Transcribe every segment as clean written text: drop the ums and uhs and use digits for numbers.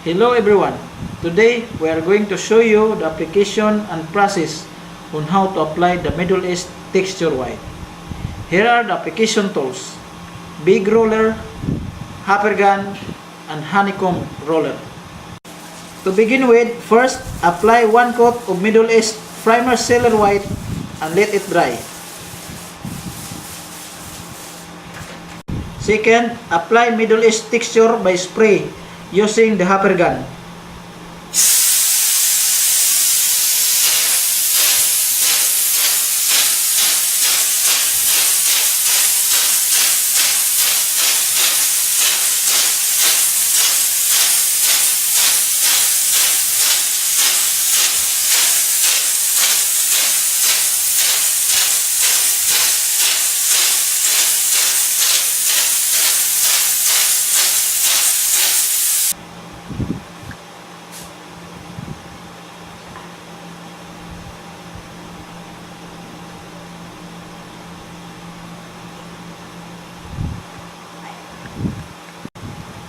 Hello everyone. Today we are going to show you the application and process on how to apply the Middle East texture white. Here are the application tools: big roller, hopper gun, and honeycomb roller. To begin with, first apply 1 coat of Middle East primer sealer white and let it dry. Second, apply Middle East texture by spray using the hopper gun.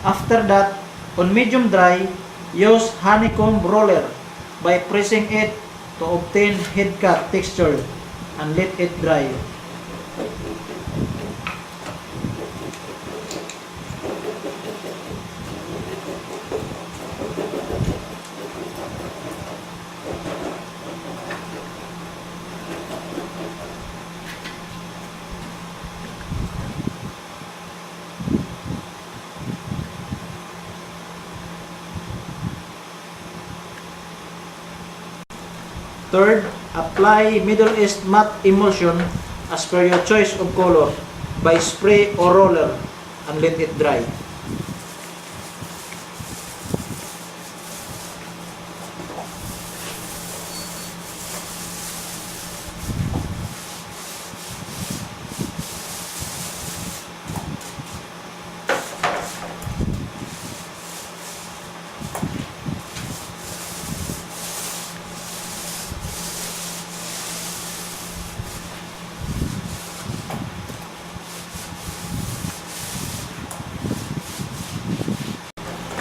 After that, on medium dry, use honeycomb roller by pressing it to obtain head cut texture and let it dry. Third, apply Middle East matte emulsion as per your choice of color by spray or roller and let it dry.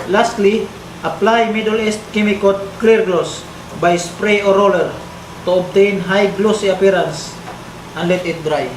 Lastly, apply Middle East Chemicoat clear gloss by spray or roller to obtain high glossy appearance and let it dry.